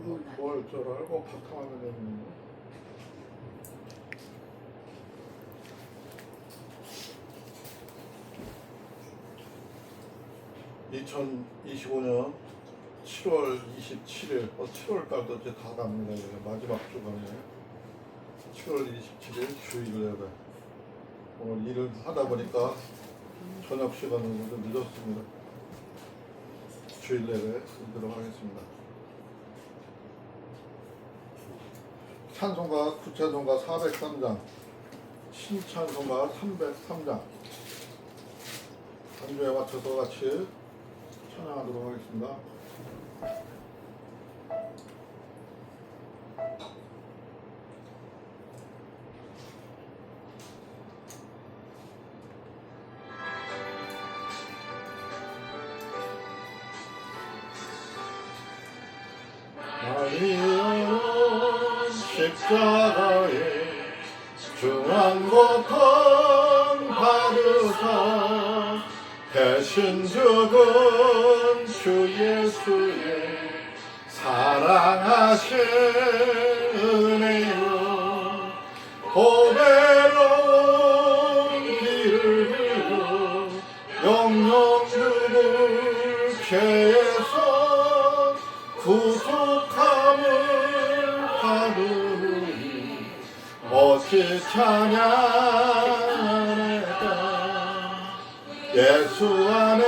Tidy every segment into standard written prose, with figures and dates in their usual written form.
뭘 줄 알고 바탕화면 되는 거. 2025년 7월 27일, 7월 달도 이제 다 갑니다. 이제 마지막 주간에 7월 27일 주일 예배. 오늘 일을 하다 보니까 저녁 시간은 좀 늦었습니다. 주일 예배 드리도록 하겠습니다. 찬송가 구찬송가 403장, 신찬송가 303장 반주에 맞춰서 같이 찬양하도록 하겠습니다. 나리온 십자가에 중한 고통 받으사 대신 죽은 주 예수의 사랑하신 은혜요 보배로운 길을 들고 영영 죽을 죄에서 구속함을 받으니 어찌 찬양할까. 예수 안에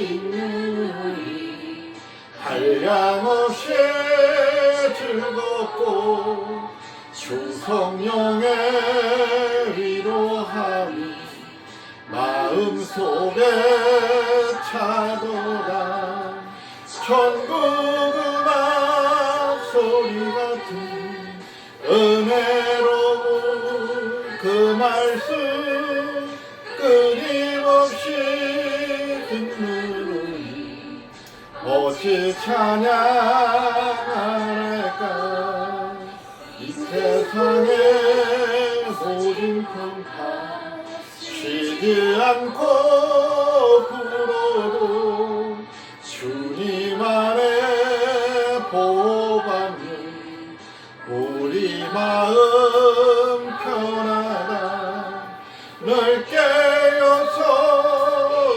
있는 한량없이 즐겁고 주 성령의 위로함이 마음속에 차도다. 천국 음악 소리 같은 은혜로운 그 말씀 끊임없이 듣는 어찌 찬양할까. 이 세상의 모든 평판 쉬지 않고 불어도 주님 안에 보호받는 우리 마음 편하다. 늘 깨어서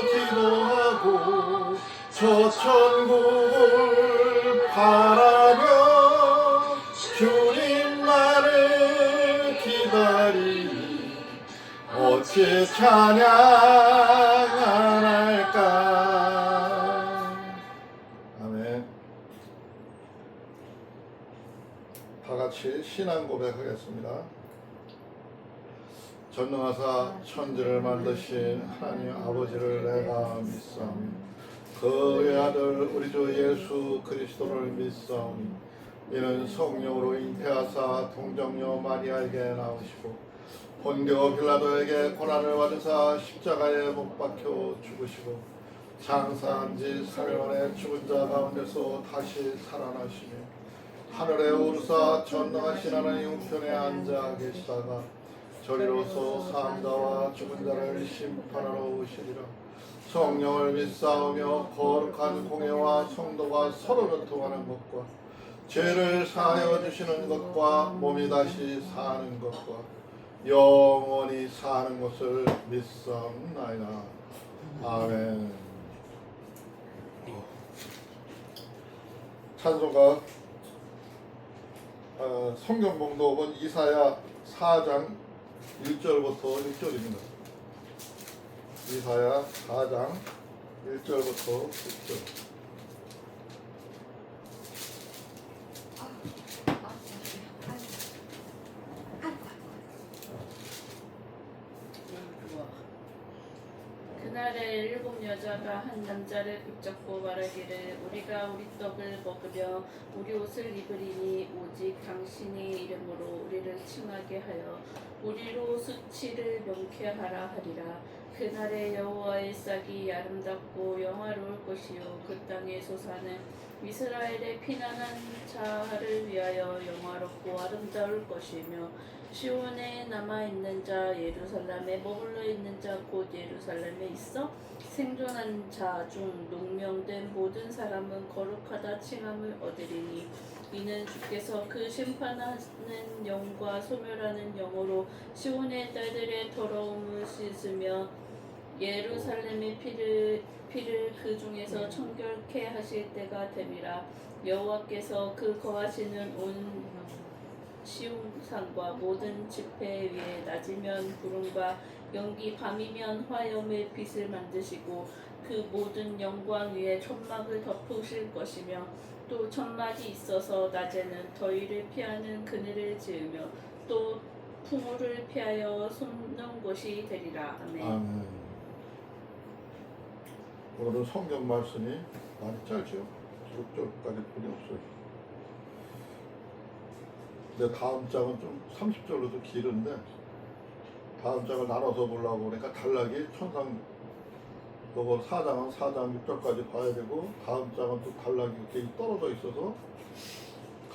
기도하고 저 천국을 바라며 주님만을 기다리니 어찌 찬양 안 할까. 아멘. 다 같이 신앙 고백하겠습니다. 전능하사 천지를 만드신 하나님 아버지를 내가 믿사오니 그의 아들 우리 주 예수 그리스도를 믿사오니 이는 성령으로 잉태하사 동정녀 마리아에게 나오시고 본디오 빌라도에게 고난을 받으사 십자가에 못 박혀 죽으시고 장사한 지 3일 만에 죽은 자 가운데서 다시 살아나시며 하늘에 오르사 전능하신 하나님 우편에 앉아 계시다가 저리로서 산 자와 죽은 자를 심판하러 오시리라. 성령을 믿사오며 거룩한 공예와 성도가 서로 교통하는 것과 죄를 사하여 주시는 것과 몸이 다시 사는 것과 영원히 사는 것을 믿사옵나이다. 아멘. 찬송가 성경 봉독은 이사야 4장 1절부터 6절입니다. 이사야 4장 1절부터 6절. 그날에 일곱 여자가 한 남자를 붙잡고 말하기를 우리가 우리 떡을 먹으며 우리 옷을 입으리니 오직 당신의 이름으로 우리를 칭하게 하여 우리로 수치를 명쾌하라 하리라. 그날에 여호와의 싹이 아름답고 영화로울 것이요 그 땅에 솟아는 이스라엘의 피난한 자를 위하여 영화롭고 아름다울 것이며 시온에 남아있는 자 예루살렘에 머물러 있는 자 곧 예루살렘에 있어 생존한 자 중 농명된 모든 사람은 거룩하다 칭함을 얻으리니 이는 주께서 그 심판하는 영과 소멸하는 영으로 시온의 딸들의 더러움을 씻으며 예루살렘의 피를 그 중에서 청결케 하실 때가 됨이라. 여호와께서 그 거하시는 온 시온산과 모든 지폐 위에 낮이면 구름과 연기 밤이면 화염의 빛을 만드시고 그 모든 영광 위에 천막을 덮으실 것이며 또 천막이 있어서 낮에는 더위를 피하는 그늘을 지으며 또 풍우를 피하여 숨는 곳이 되리라. 아멘. 아멘. 오늘은 성경 말씀이 많이 짧죠. 6절까지 뿐이 없어요. 근데 다음 장은 좀 30절로 좀 길은데 다음 장을 나눠서 보려고 그러니까 단락이 천상 그거 4장은 4장 6절까지 봐야 되고 다음 장은 또 단락이 이렇게 떨어져 있어서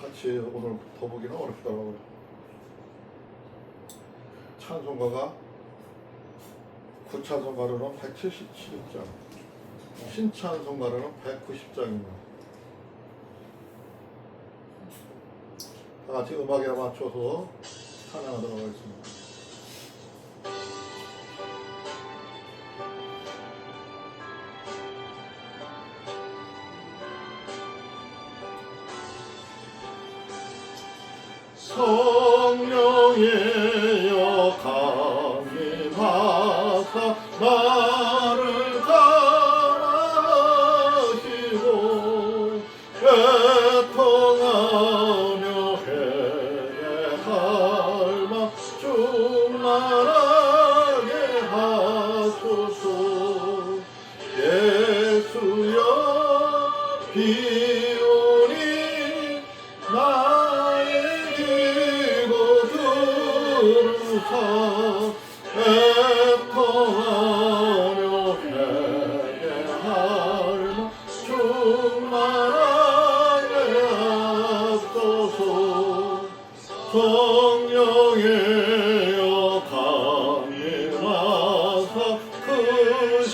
같이 오늘 더 보기는 어렵더라고요. 찬송가가 구찬송가로는 177장, 신찬송가로는 190장입니다. 다 같이 음악에 맞춰서 찬양하도록 하겠습니다. 성령이여 강림하사 나를 감하시고 애통하며 회개할 마 충만하게 하소서. 예수여 비오니 나의 기도 들으사 애통하며 회개할 마 충만하게 하소서. 성령이여 강림하사 크신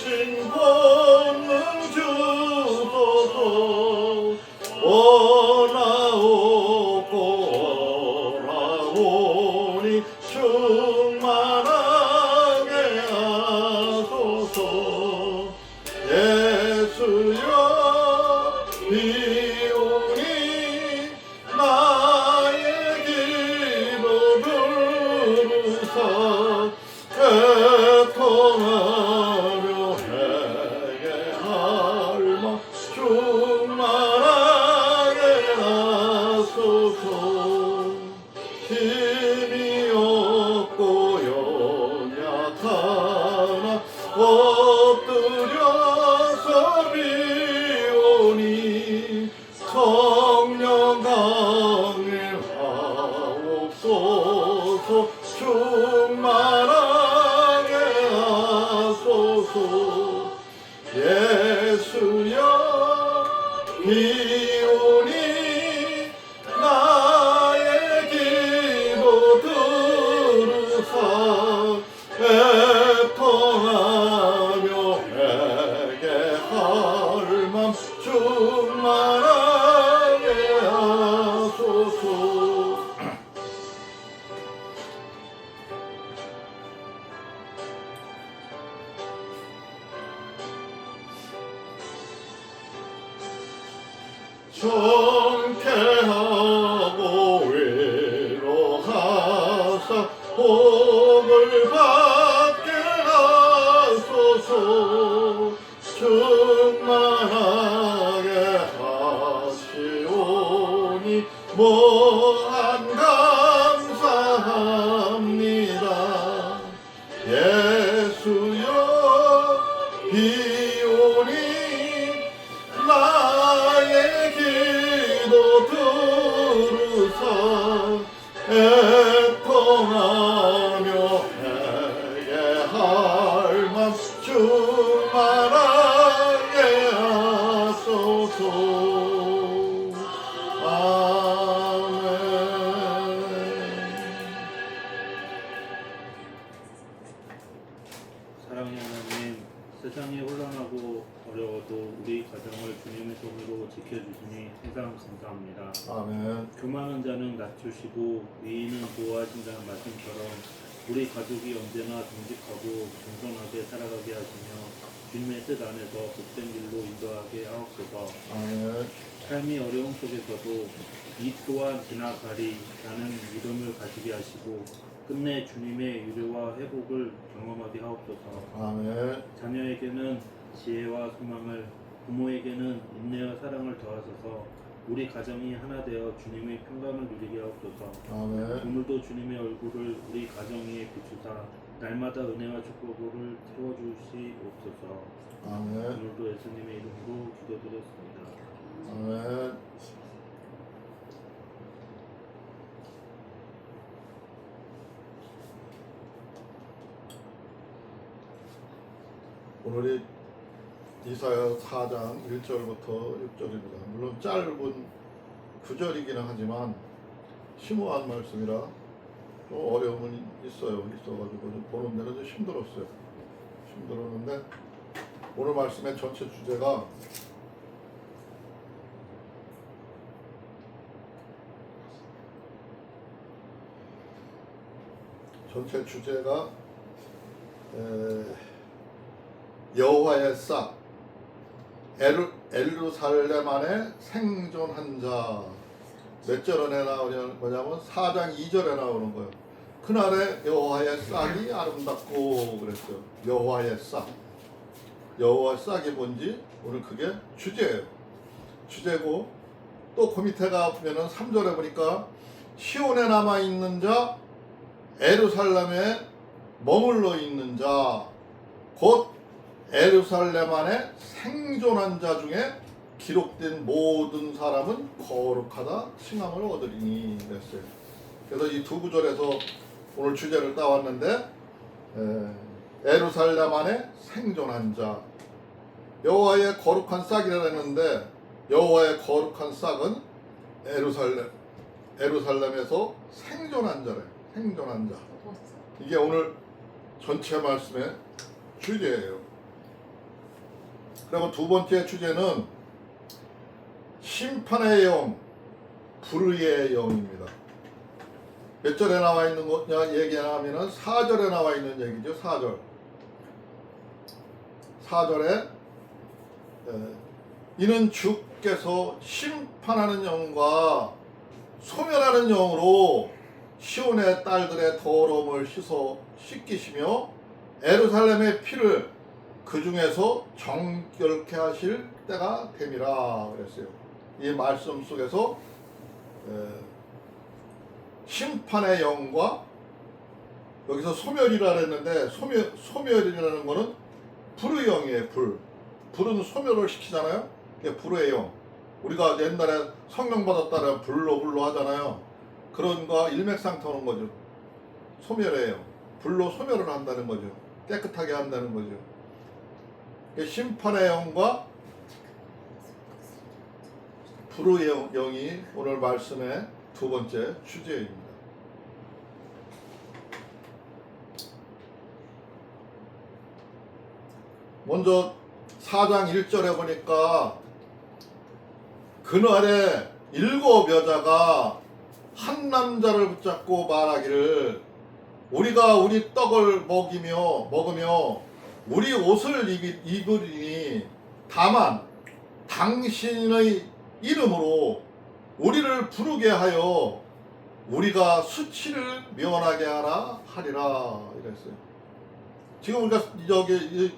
권능 주소서. 원하오니 충만하게 하소서. 예수여 비오니 나의 기도 들으사 애통하며 회개할 마 충만하게 하소서. 힘이 없고 연약하나 엎드려서 비오니 성령 강림하옵소서. 충만하게 하소서. 예수여 비오니 나의 기도 들으사 애통하며 회개할 맘 충만하게 하소서. 정케하고 위로하사 복을 받게 하소서. 충만하게 하시오니 무한 감사합니다. 예수여 비오니 나의 기도 들으사 애통하며 회개할 맘 충만하게 하소서. 감사합니다. 아멘. 교만한 자는 낮추시고 의인은 보호하신다는 말씀처럼 우리 가족이 언제나 정직하고 겸손하게 살아가게 하시며 주님의 뜻 안에서 복된 길로 인도하게 하옵소서. 아멘. 삶이 어려움 속에서도 이 또한 지나가리 라는 믿음을 가지게 하시고 끝내 주님의 위로와 회복을 경험하게 하옵소서. 아멘. 자녀에게는 지혜와 소망을, 부모에게는 인내와 사랑을 더하소서. 우리 가정이 하나 되어 주님의 평강을 누리게 하옵소서. 아멘. 오늘도 주님의 얼굴을 우리 가정 위에 비추사 날마다 은혜와 축복을 채워주시옵소서. 아멘. 오늘도 예수님의 이름으로 기도드렸습니다. 아멘. 오늘이 이사야 4장 1절부터 6절입니다. 물론 짧은 구절이기는 하지만 심오한 말씀이라 좀 어려움은 있어가지고 좀 보는 데는 좀 힘들었어요. 힘들었는데 오늘 말씀의 전체 주제가 여호와의 싹 예루살렘 안에 생존한 자. 몇 절에 뭐냐면 4장 2절에 나오는 거예요. 그날에 여호와의 싹이 아름답고 그랬어요. 여호와의 싹. 여호와의 싹이 뭔지 오늘 그게 주제예요. 주제고 또 그 밑에 가보면은 3절에 보니까 시온에 남아있는 자, 예루살렘에 머물러 있는 자, 곧 예루살렘 안에 생존한 자 중에 기록된 모든 사람은 거룩하다 칭함을 얻으리니 그랬어요. 그래서 이 두 구절에서 오늘 주제를 따왔는데 예루살렘 안에 생존한 자, 여호와의 거룩한 싹이라 했는데 여호와의 거룩한 싹은 예루살렘에서 생존한 자래. 생존한 자. 이게 오늘 전체 말씀의 주제예요. 그리고 두 번째 주제는 심판의 영, 불의의 영입니다. 몇 절에 나와 있는 거냐 얘기하면은 4절에 나와 있는 얘기죠. 4절. 4절에 이는 주께서 심판하는 영과 소멸하는 영으로 시온의 딸들의 더러움을 씻기시며 예루살렘의 피를 그 중에서 정결케 하실 때가 됨이라 그랬어요. 이 말씀 속에서 심판의 영과 여기서 소멸이라 했는데 소멸이라는 거는 불의 영이에요. 불은 소멸을 시키잖아요. 그게 불의 영. 우리가 옛날에 성령 받았다는 불로 하잖아요. 그런 거 일맥상통하는 거죠. 소멸의 영. 불로 소멸을 한다는 거죠. 깨끗하게 한다는 거죠. 심판의 영과 불의 영이 오늘 말씀의 두 번째 주제입니다. 먼저 4장 1절에 보니까 그날에 7 여자가 한 남자를 붙잡고 말하기를 우리가 우리 떡을 먹으며 우리 옷을 입으리니 다만 당신의 이름으로 우리를 부르게 하여 우리가 수치를 면하게 하리라 이랬어요. 지금 우리가 여기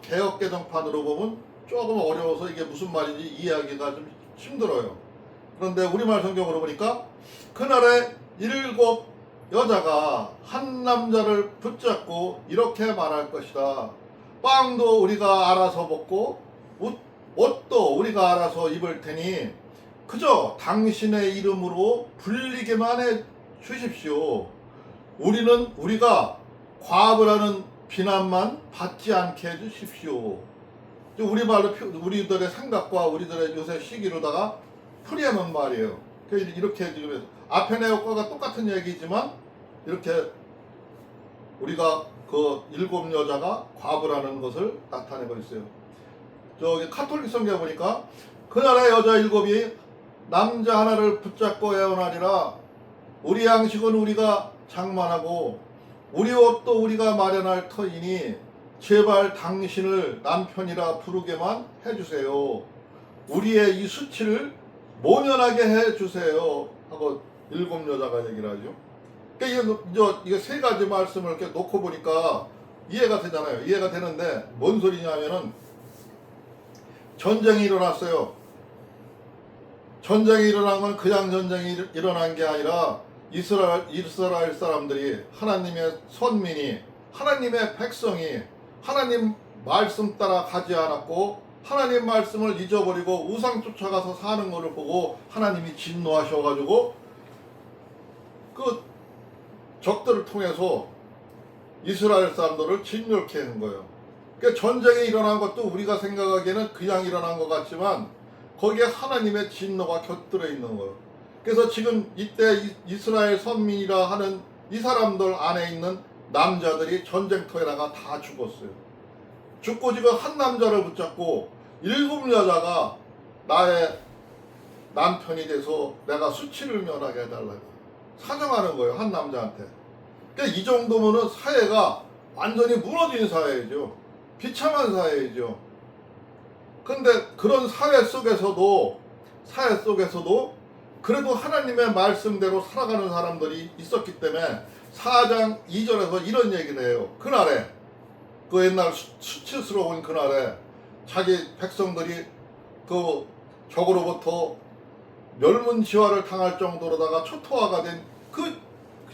개역 개정판으로 보면 조금 어려워서 이게 무슨 말인지 이해하기가 좀 힘들어요. 그런데 우리말 성경으로 보니까 그날에 7 여자가 한 남자를 붙잡고 이렇게 말할 것이다. 빵도 우리가 알아서 먹고 옷도 우리가 알아서 입을 테니 그저 당신의 이름으로 불리게만 해 주십시오. 우리가 과업을 하는 비난만 받지 않게 해 주십시오. 우리말로 우리들의 생각과 우리들의 요새 시기로다가 풀이하는 말이에요. 이렇게 지금 앞에 내용과 똑같은 얘기지만 이렇게 우리가 그 7 여자가 과부라는 것을 나타내고 있어요. 저기 카톨릭 성경에 보니까 그날의 여자 일곱이 남자 하나를 붙잡고 애원하리라. 우리 양식은 우리가 장만하고 우리 옷도 우리가 마련할 터이니 제발 당신을 남편이라 부르게만 해주세요. 우리의 이 수치를 모면하게 해주세요. 하고 일곱 여자가 얘기를 하죠. 그러니까 이게 세 가지 말씀을 이렇게 놓고 보니까 이해가 되잖아요. 이해가 되는데 뭔 소리냐면은 전쟁이 일어났어요. 전쟁이 일어난 건 그냥 전쟁이 일어난 게 아니라 이스라엘 사람들이 하나님의 선민이 하나님의 백성이 하나님 말씀 따라 가지 않았고 하나님 말씀을 잊어버리고 우상 쫓아가서 사는 것을 보고 하나님이 진노하셔가지고 그 적들을 통해서 이스라엘 사람들을 진멸케 한 거예요. 그러니까 전쟁이 일어난 것도 우리가 생각하기에는 그냥 일어난 것 같지만 거기에 하나님의 진노가 곁들여 있는 거예요. 그래서 지금 이때 이스라엘 선민이라 하는 이 사람들 안에 있는 남자들이 전쟁터에다가 다 죽었어요. 죽고 지금 한 남자를 붙잡고 일곱 여자가 나의 남편이 돼서 내가 수치를 면하게 해달라고 사정하는 거예요. 한 남자한테. 그러니까 이 정도면은 사회가 완전히 무너진 사회죠. 비참한 사회죠. 근데 그런 사회 속에서도 그래도 하나님의 말씀대로 살아가는 사람들이 있었기 때문에 4장 2절에서 이런 얘기를 해요. 그날에 그 옛날 수치스러운 그날에 자기 백성들이 그 적으로부터 멸문지화를 당할 정도로다가 초토화가 된 그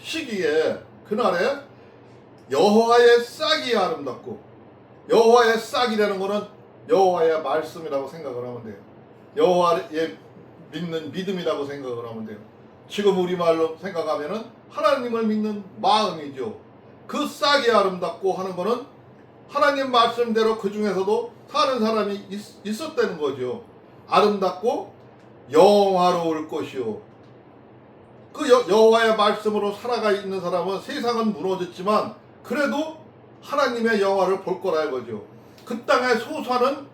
시기에 그날에 여호와의 싹이 아름답고 여호와의 싹이라는 거는 여호와의 말씀이라고 생각을 하면 돼요. 여호와의 믿는 믿음이라고 생각을 하면 돼요. 지금 우리말로 생각하면은 하나님을 믿는 마음이죠. 그 싹이 아름답고 하는 거는 하나님 말씀대로 그 중에서도 사는 사람이 있었다는 거죠. 아름답고 영화로울 것이요. 그 여호와의 말씀으로 살아가 있는 사람은 세상은 무너졌지만 그래도 하나님의 영화를 볼 거라 이거죠. 그 땅에 소사는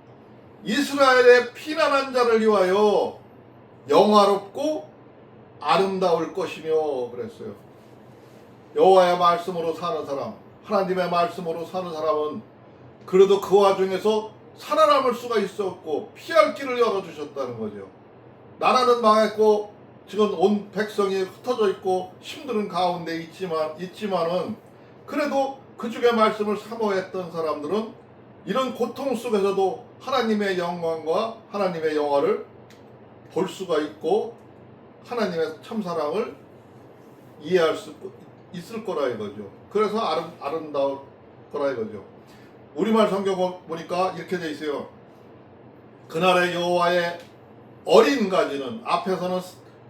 이스라엘의 피난한 자를 위하여 영화롭고 아름다울 것이며 그랬어요. 여호와의 말씀으로 사는 사람, 하나님의 말씀으로 사는 사람은 그래도 그 와중에서 살아남을 수가 있었고 피할 길을 열어주셨다는 거죠. 나라는 망했고 지금 온 백성이 흩어져 있고 힘든 가운데 있지만은 그래도 그 주의 말씀을 사모했던 사람들은 이런 고통 속에서도 하나님의 영광과 하나님의 영화를 볼 수가 있고 하나님의 참사랑을 이해할 수 있을 거라 이거죠. 그래서 아름다울 거라 이거죠. 우리말 성경 보니까 이렇게 돼 있어요. 그날의 여호와의 어린 가지는 앞에서는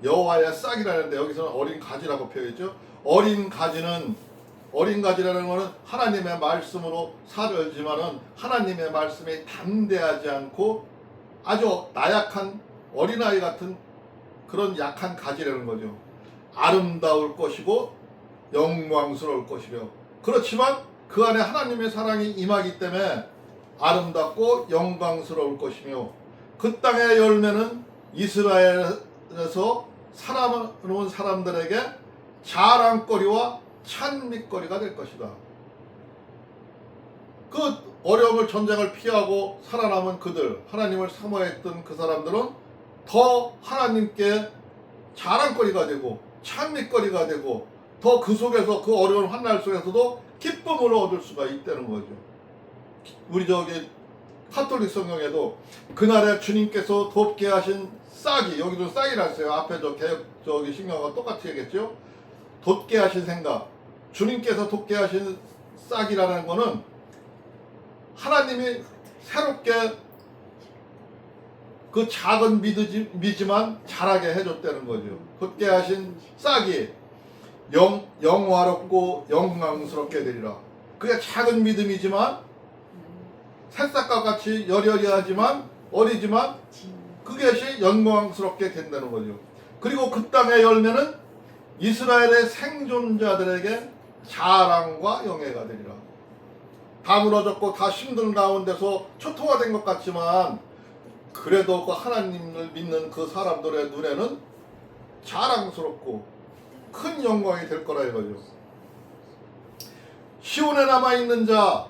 여호와의 싹이라는데 여기서는 어린 가지라고 표현했죠. 어린 가지라는 것은 하나님의 말씀으로 살지만은 하나님의 말씀에 담대하지 않고 아주 나약한 어린아이 같은 그런 약한 가지라는 거죠. 아름다울 것이고 영광스러울 것이며 그렇지만 그 안에 하나님의 사랑이 임하기 때문에 아름답고 영광스러울 것이며 그 땅의 열매는 이스라엘에서 살아놓은 사람들에게 자랑거리와 찬미거리가 될 것이다. 그 어려움을 전쟁을 피하고 살아남은 그들, 하나님을 사모했던 그 사람들은 더 하나님께 자랑거리가 되고 찬미거리가 되고 더 그 속에서 그 어려운 환난 속에서도 기쁨을 얻을 수가 있다는 거죠. 우리 카톨릭 성경에도 그날에 주님께서 돕게 하신 싹이, 여기도 싹이라 했어요. 앞에 신경과 똑같이 얘기했죠. 돕게 하신 생각, 주님께서 돕게 하신 싹이라는 거는 하나님이 새롭게 그 작은 믿지만 자라게 해줬다는 거죠. 돕게 하신 싹이 영화롭고 영광스럽게 되리라. 그게 작은 믿음이지만 새싹과 같이 여려하지만 어리지만 그것이 영광스럽게 된다는 거죠. 그리고 그 땅의 열매는 이스라엘의 생존자들에게 자랑과 영예가 되리라. 다 무너졌고 다 힘든 가운데서 초토화된 것 같지만 그래도 그 하나님을 믿는 그 사람들의 눈에는 자랑스럽고 큰 영광이 될 거라 이거죠. 시온에 남아있는 자,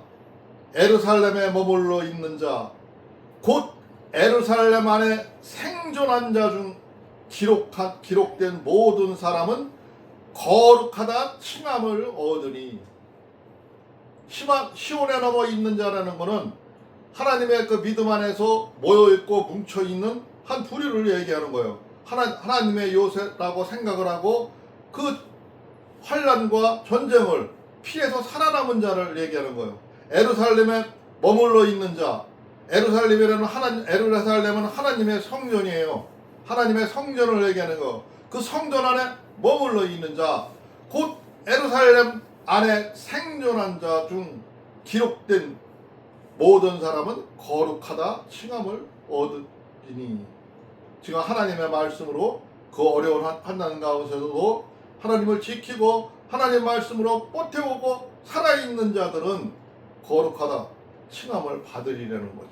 에루살렘에 머물러 있는 자, 곧 에루살렘 안에 생존한 자 중 기록된 모든 사람은 거룩하다 칭함을 얻으니. 시온에 넘어 있는 자라는 것은 하나님의 그 믿음 안에서 모여있고 뭉쳐있는 한 부류를 얘기하는 거예요. 하나님의 요새라고 생각을 하고 그 환난과 전쟁을 피해서 살아남은 자를 얘기하는 거예요. 에루살렘에 머물러 있는 자, 에루살렘은 하나님의 성전이에요. 하나님의 성전을 얘기하는 거. 그 성전 안에 머물러 있는 자, 곧 에루살렘 안에 생존한 자 중 기록된 모든 사람은 거룩하다 칭함을 얻으리니. 지금 하나님의 말씀으로 그 어려운 환난 가운데서도 하나님을 지키고 하나님 말씀으로 버텨오고 살아있는 자들은 거룩하다 칭함을 받으리라는 거죠.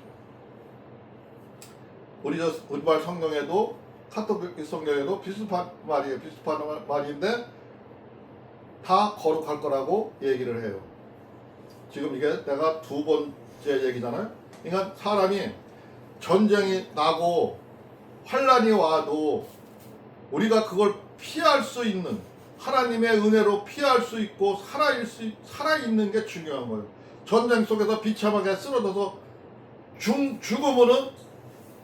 우리말 성경에도 카톨릭 성경에도 비슷한 말인데 다 거룩할 거라고 얘기를 해요. 지금 이게 내가 두 번째 얘기잖아요. 그러니까 사람이 전쟁이 나고 환난이 와도 우리가 그걸 피할 수 있는 하나님의 은혜로 피할 수 있고 살아있는 게 중요한 거예요. 전쟁 속에서 비참하게 쓰러져서 죽으면은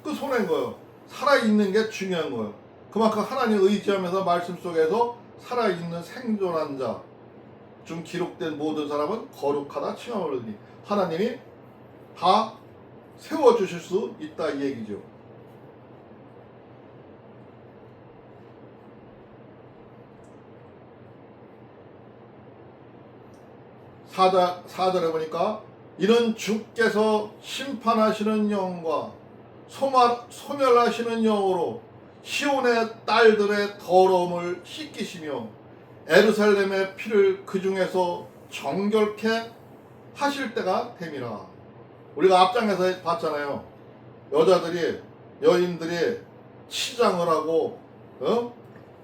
그 손해인 거예요. 살아있는 게 중요한 거예요. 그만큼 하나님 의지하면서 말씀 속에서 살아있는 생존한 자 중 기록된 모든 사람은 거룩하다 칭함을 얻으니. 하나님이 다 세워주실 수 있다 이 얘기죠. 사절에 보니까 이는 주께서 심판하시는 영과 소멸하시는 영으로 시온의 딸들의 더러움을 씻기시며 에루살렘의 피를 그 중에서 정결케 하실 때가 됨이라. 우리가 앞장에서 봤잖아요. 여인들이 치장을 하고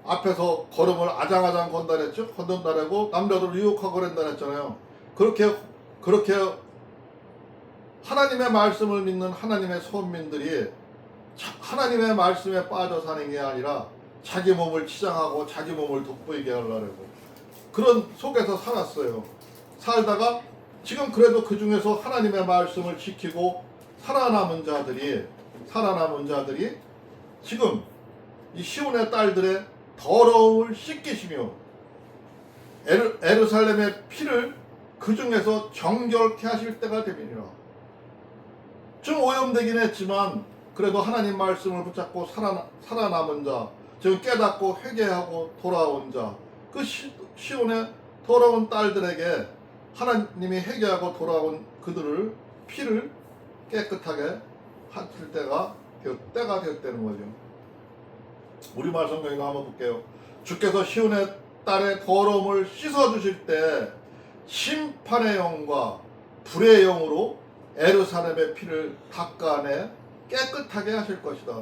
앞에서 걸음을 아장아장 건다랬고 남자들 유혹하고 그런다 했잖아요. 그렇게 하나님의 말씀을 믿는 하나님의 선민들이 하나님의 말씀에 빠져 사는 게 아니라 자기 몸을 치장하고 자기 몸을 돋보이게 하려고 그런 속에서 살았어요. 살다가 지금 그래도 그 중에서 하나님의 말씀을 지키고 살아남은 자들이 지금 이 시온의 딸들의 더러움을 씻기시며 에루살렘의 피를 그 중에서 정결케 하실 때가 되리라. 좀 오염되긴 했지만 그래도 하나님 말씀을 붙잡고 살아남은 자, 지금 깨닫고 회개하고 돌아온 자, 그 시온의 더러운 딸들에게 하나님이 회개하고 돌아온 그들을 피를 깨끗하게 하실 때가 되었다는 거죠. 우리말 성경이나 한번 볼게요. 주께서 시온의 딸의 더러움을 씻어주실 때 심판의 영과 불의 영으로 에루살렘의 피를 닦아내 깨끗하게 하실 것이다.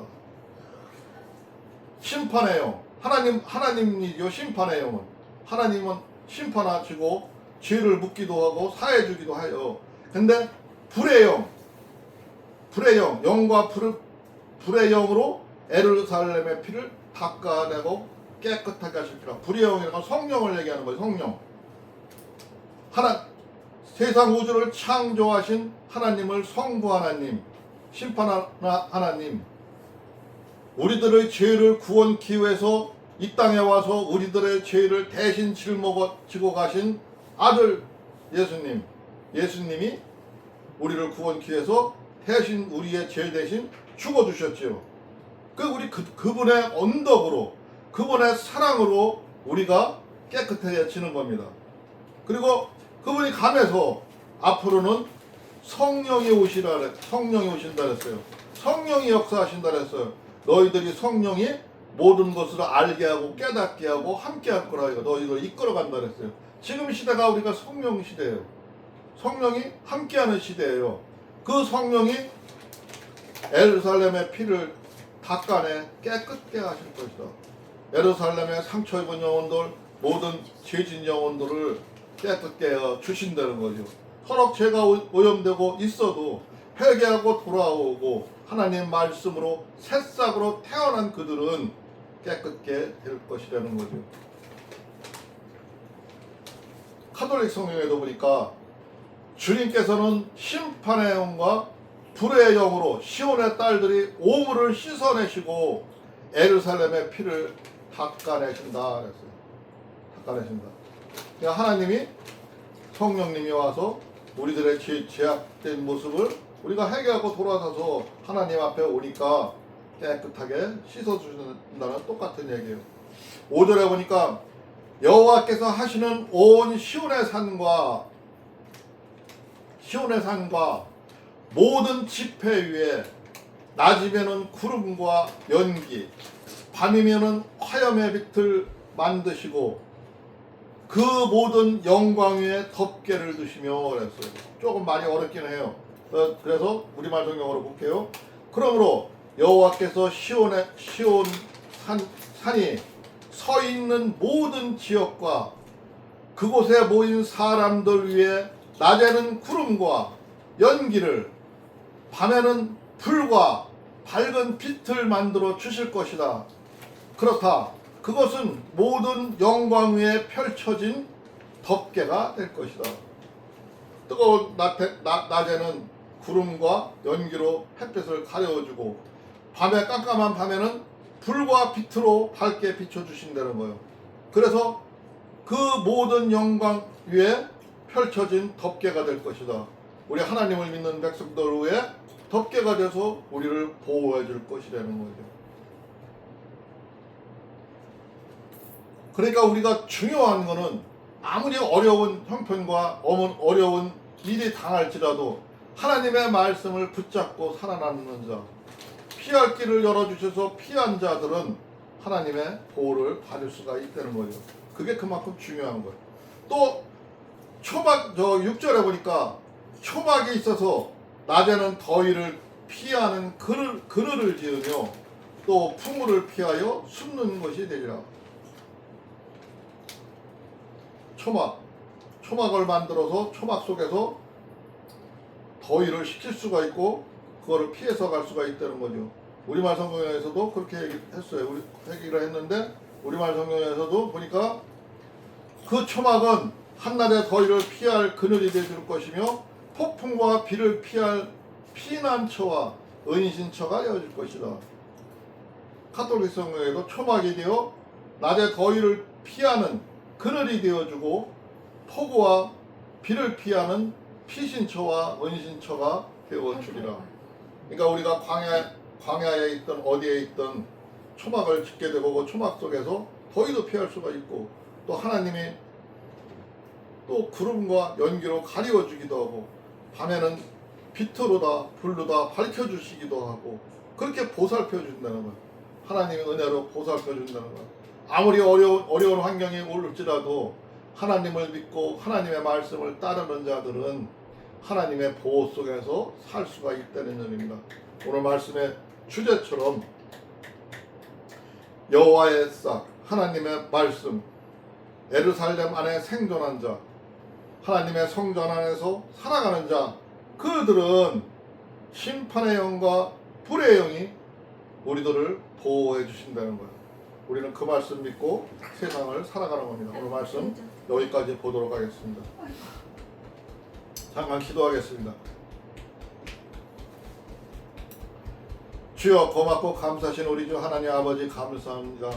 심판의 영, 하나님이죠. 심판의 영은 하나님은 심판하시고 죄를 묻기도 하고 사해주기도 하여. 근데 불의 영, 영과 불의 영으로 에루살렘의 피를 닦아내고 깨끗하게 하실지라. 불의 영이라는 건 성령을 얘기하는 거예요. 성령. 세상 우주를 창조하신 하나님을 성부 하나님, 심판 하나님, 우리들의 죄를 구원하기 위해서 이 땅에 와서 우리들의 죄를 대신 짊어지고 가신 아들 예수님이 우리를 구원하기 위해서 대신 우리의 죄 대신 죽어주셨지요. 그분의 언덕으로, 그분의 사랑으로 우리가 깨끗해지는 겁니다. 그리고 그분이 가면서 앞으로는 성령이 오신다 그랬어요. 성령이 역사하신다 그랬어요. 너희들이 성령이 모든 것을 알게 하고 깨닫게 하고 함께 할 거라. 너희들 이끌어 간다 그랬어요. 지금 시대가 우리가 성령 시대예요. 성령이 함께하는 시대예요. 그 성령이 예루살렘의 피를 닦아내 깨끗게 하실 것이다. 예루살렘의 상처 입은 영혼들, 모든 죄진 영혼들을 깨끗게 해 주신다는 거죠. 서로 죄가 오염되고 있어도 회개하고 돌아오고 하나님 말씀으로 새싹으로 태어난 그들은 깨끗게 될 것이라는 거죠. 카톨릭 성경에도 보니까 주님께서는 심판의 영과 불의 영으로 시온의 딸들이 오물을 씻어내시고 예루살렘의 피를 닦아내신다 그랬어요. 닦아내신다. 그러니까 하나님이 성령님이 와서 우리들의 죄악된 모습을 우리가 회개하고 돌아서서 하나님 앞에 오니까 깨끗하게 씻어주신다는 똑같은 얘기예요. 5절에 보니까 여호와께서 하시는 온 시온의 산과 모든 지폐 위에 낮이면은 구름과 연기, 밤이면은 화염의 빛을 만드시고 그 모든 영광 위에 덮개를 두시며 그랬어요. 조금 많이 어렵긴 해요. 그래서 우리말 성경으로 볼게요. 그러므로 여호와께서 시온 산이 서 있는 모든 지역과 그곳에 모인 사람들 위에 낮에는 구름과 연기를 밤에는 불과 밝은 빛을 만들어 주실 것이다. 그렇다. 그것은 모든 영광 위에 펼쳐진 덮개가 될 것이다. 뜨거운 낮에는 구름과 연기로 햇빛을 가려주고 밤에 깜깜한 밤에는 불과 빛으로 밝게 비춰주신다는 거예요. 그래서 그 모든 영광 위에 펼쳐진 덮개가 될 것이다. 우리 하나님을 믿는 백성들 위에 덮개가 돼서 우리를 보호해 줄 것이라는 거죠. 그러니까 우리가 중요한 거는 아무리 어려운 형편과 어려운 일이 당할지라도 하나님의 말씀을 붙잡고 살아남는 자, 피할 길을 열어주셔서 피한 자들은 하나님의 보호를 받을 수가 있다는 거죠. 그게 그만큼 중요한 거예요. 또 초막 6절에 보니까 초막이 있어서 낮에는 더위를 피하는 그늘을 지으며 또 풍물을 피하여 숨는 것이 되리라. 초막을 만들어서 초막 속에서 더위를 식힐 수가 있고 그거를 피해서 갈 수가 있다는 거죠. 우리말 성경에서도 그렇게 얘기했어요. 얘기를 했는데 우리말 성경에서도 보니까 그 초막은 한낮의 더위를 피할 그늘이 되줄 것이며 폭풍과 비를 피할 피난처와 은신처가 되어줄 것이다. 카톨릭 성경에도 초막이 되어 낮의 더위를 피하는 그늘이 되어주고 폭우와 비를 피하는 피신처와 은신처가 되어주리라. 그러니까 우리가 광야에 있던 어디에 있던 초막을 짓게 되고 그 초막 속에서 더위도 피할 수가 있고 또 하나님이 또 구름과 연기로 가리워주기도 하고 밤에는 빛으로다 불로다 밝혀주시기도 하고 그렇게 보살펴준다는 거예요. 하나님의 은혜로 보살펴준다는 거예요. 아무리 어려운 환경이 올지라도 하나님을 믿고 하나님의 말씀을 따르는 자들은 하나님의 보호 속에서 살 수가 있다는 점입니다. 오늘 말씀의 주제처럼 여호와의 싹, 하나님의 말씀, 예루살렘 안에 생존한 자, 하나님의 성전 안에서 살아가는 자, 그들은 심판의 영과 불의 영이 우리들을 보호해 주신다는 거예요. 우리는 그 말씀 믿고 세상을 살아가는 겁니다. 오늘 말씀 여기까지 보도록 하겠습니다. 잠깐 기도하겠습니다. 주여 고맙고 감사하신 우리 주 하나님 아버지 감사합니다.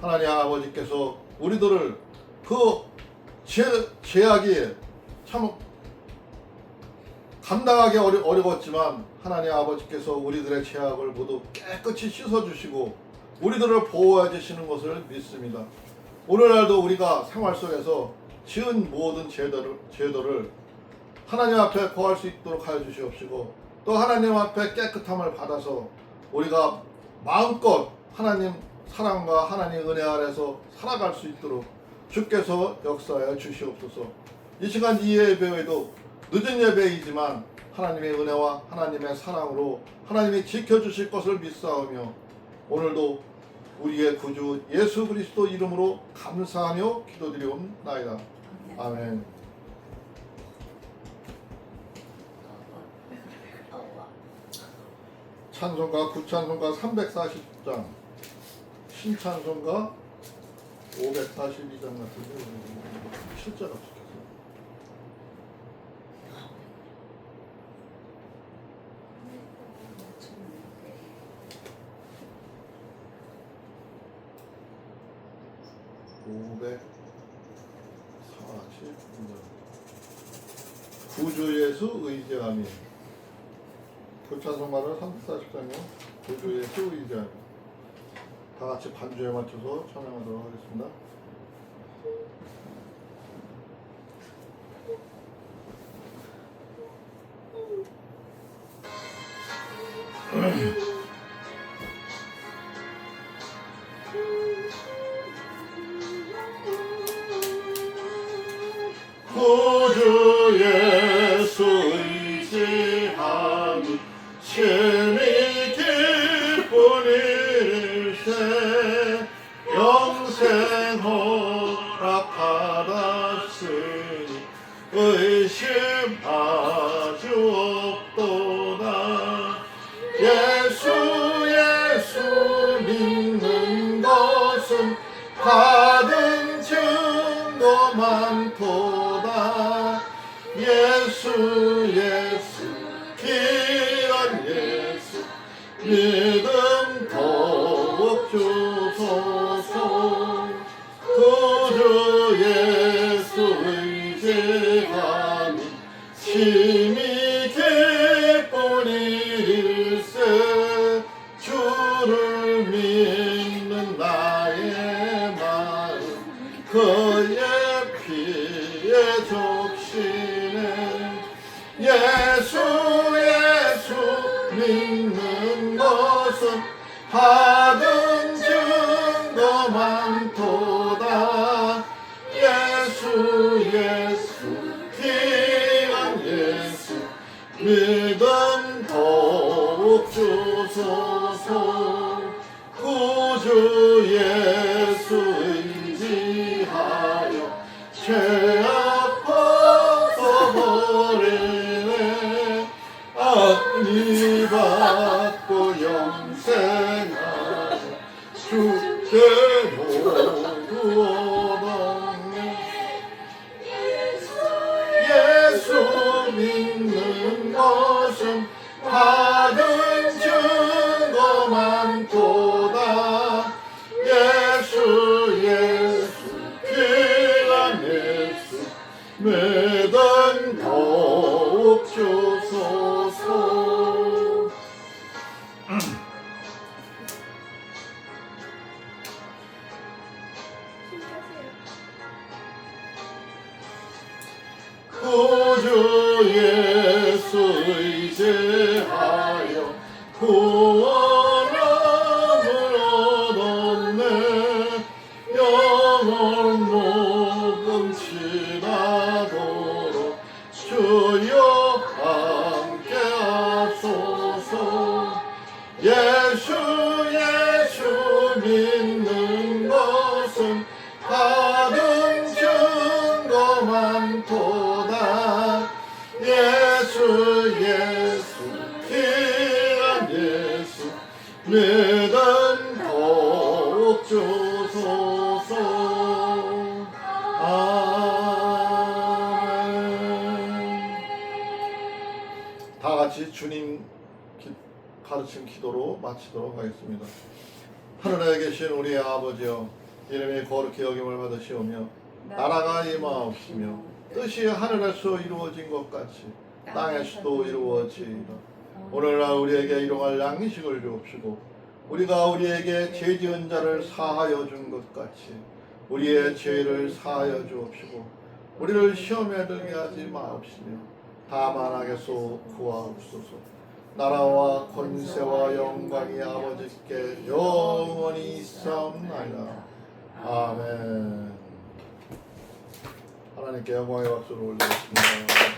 하나님 아버지께서 우리들을 그 죄악이 참 감당하기 어려웠지만 하나님 아버지께서 우리들의 죄악을 모두 깨끗이 씻어주시고 우리들을 보호해 주시는 것을 믿습니다. 오늘날도 우리가 생활 속에서 지은 모든 죄들을 하나님 앞에 거할 수 있도록 하여 주시옵시고 또 하나님 앞에 깨끗함을 받아서 우리가 마음껏 하나님 사랑과 하나님 은혜 아래서 살아갈 수 있도록 주께서 역사하여 주시옵소서. 이 시간 이 예배에도 늦은 예배이지만 하나님의 은혜와 하나님의 사랑으로 하나님이 지켜주실 것을 믿사오며 오늘도 우리의 구주 예수 그리스도 이름으로 감사하며 기도드리옵나이다. 아멘. 찬송가 구찬송가 340장 신찬송가 542장 같은데 실제로 붙였어요. 구주 예수 의지하며 구찬송가를 340장이요. 구주 예수 의지하며 다 같이 반주에 맞춰서 찬양하도록 하겠습니다. 구주 예수 의지하니 심히 기쁜 일세 영생 허락받았으니 의심하주 없도다. 예수 믿는 것은 받은 증거 많도다. 예수 귀한 예수 믿음 더욱 주소서. 구주 예수 의지하니 심히 기쁜 일세 주를 믿는 나의 마음 그의 피에 적시네. 예수 믿는 것은 받은 증거 많도다. 예수 귀한 예수 믿음 더욱 주소서. 구주 예수 의지하여 죄악 벗어버리네. 악리 받고 영생하여 주께 모두 얻었네. 예수 믿는 것은 받은 증거 많도다. 예수 귀한 예수 믿음 더욱 주소서. 구주 예수 의지하여 구원함을 얻었네. 영원 녹음 지나도록 주여 함께 하소서. 예수 믿는 것은 받은 증거 많도다. 예수 귀한 예수 믿음 더욱 주소서. 아멘. 다 같이 주님 가르친 기도로 마치도록 하겠습니다. 하늘에 계신 우리 아버지여, 이름이 거룩히 여김을 받으시오며 나라가 임하옵시며 뜻이 하늘에서 이루어진 것 같이 땅에서도 이루어지이다. 오늘날 우리에게 일용할 양식을 주옵시고 우리가 우리에게 죄 지은 자를 사하여 준 것 같이 우리의 죄를 사하여 주옵시고 우리를 시험에 들게 하지 마옵시며 다만 악에서 구하옵소서. 나라와 권세와 영광이 아버지께 영원히 있사옵나이다. 아멘. 하나님께 영광의 박수를 올리겠습니다.